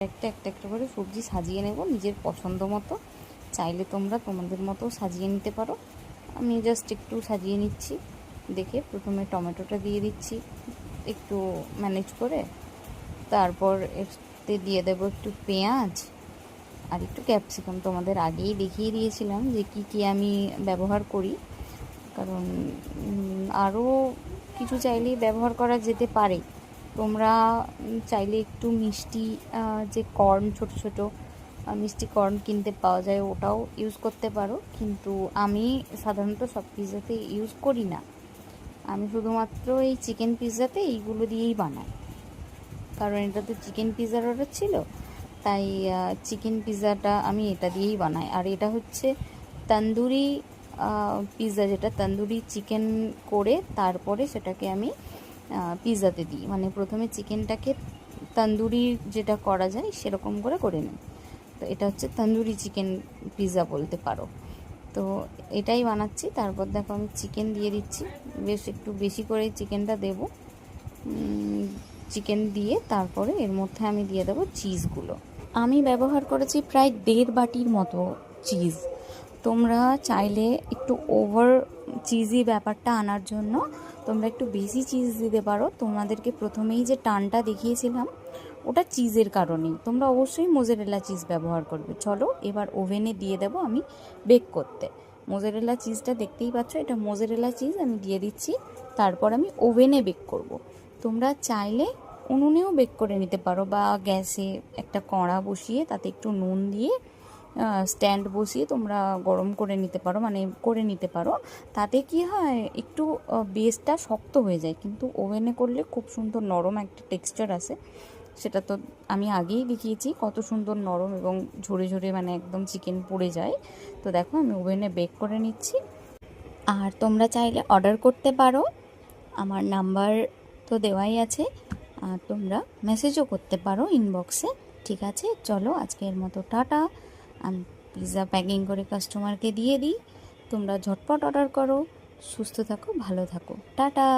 একটা একটা একটা করে সবজি সাজিয়ে নেব নিজের পছন্দ মতো। চাইলে তোমরা তোমাদের মতো সাজিয়ে নিতে পারো। আমি জাস্ট একটু সাজিয়ে নিচ্ছি। দেখে প্রথমে টমেটোটা দিয়ে দিচ্ছি একটু ম্যানেজ করে, তারপর এতে দিয়ে দেবো একটু পেঁয়াজ আর একটু ক্যাপসিকাম। তোমাদের আগেই দেখিয়ে দিয়েছিলাম যে কি কি আমি ব্যবহার করি, কারণ আরও কিছু চাইলেই ব্যবহার করা যেতে পারে। তোমরা চাইলে একটু মিষ্টি যে কর্ন, ছোট ছোট মিষ্টি কর্ন কিনতে পাওয়া যায়, ওটাও ইউজ করতে পারো, কিন্তু আমি সাধারণত সব পিৎজাতে ইউজ করি না। আমি শুধুমাত্র এই চিকেন পিৎজাতে এইগুলো দিয়েই বানাই, কারণ এটা তো চিকেন পিৎজার অর্ডার ছিল, তাই চিকেন পিৎজাটা আমি এটা দিয়েই বানাই। আর এটা হচ্ছে তন্দুরি পিৎজা, যেটা তন্দুরি চিকেন করে তারপরে সেটাকে আমি পিৎজাতে দিই। মানে প্রথমে চিকেনটাকে তন্দুরি যেটা করা যায় সেরকম করে করে নিই। তো এটা হচ্ছে তন্দুরি চিকেন পিৎজা বলতে পারো। তো এটাই বানাচ্ছি। তারপর দেখো আমি চিকেন দিয়ে দিচ্ছি, বেশ একটু বেশি করে চিকেনটা দেবো। চিকেন দিয়ে তারপরে এর মধ্যে আমি দিয়ে দেবো চিজগুলো। আমি ব্যবহার করেছি প্রায় 1.5 বাটির মতো চিজ। তোমরা চাইলে একটু ওভার চিজি ব্যাপারটা আনার জন্য তোমরা একটু বেশি চিজ দিতে পারো। তোমাদেরকে প্রথমেই যে টানটা দেখিয়েছিলাম ওটা চিজের কারণেই, তোমরা অবশ্যই মোজারেলা চিজ ব্যবহার করবে। চলো এবার ওভেনে দিয়ে দেবো আমি বেক করতে। মোজারেলা চিজটা দেখতেই পাচ্ছ, এটা মোজারেলা চিজ আমি দিয়ে দিচ্ছি। তারপর আমি ওভেনে বেক করব। তোমরা চাইলে উনুনেও বেক করে নিতে পারো, বা গ্যাসে একটা কড়া বসিয়ে তাতে একটু নুন দিয়ে স্ট্যান্ড বসিয়ে তোমরা গরম করে নিতে পারো, মানে করে নিতে পারো। তাতে কি হয়, একটু বেসটা শক্ত হয়ে যায়, কিন্তু ওভেনে করলে খুব সুন্দর নরম একটা টেক্সচার আসে। সেটা তো আমি আগেই দেখিয়েছি কত সুন্দর নরম এবং ঝরে ঝরে, মানে একদম চিকেন পুড়ে যায়। তো দেখো আমি ওভেনে বেক করে নিচ্ছি। আর তোমরা চাইলে অর্ডার করতে পারো, আমার নাম্বার তো দেওয়াই আছে, আর তোমরা মেসেজও করতে পারো ইনবক্সে। ঠিক আছে, চলো আজকের মতো টাটা। আমি পিৎজা প্যাকিং করে কাস্টমারকে দিয়ে দিই। তোমরা ঝটপট অর্ডার করো। সুস্থ থাকো, ভালো থাকো, টাটা।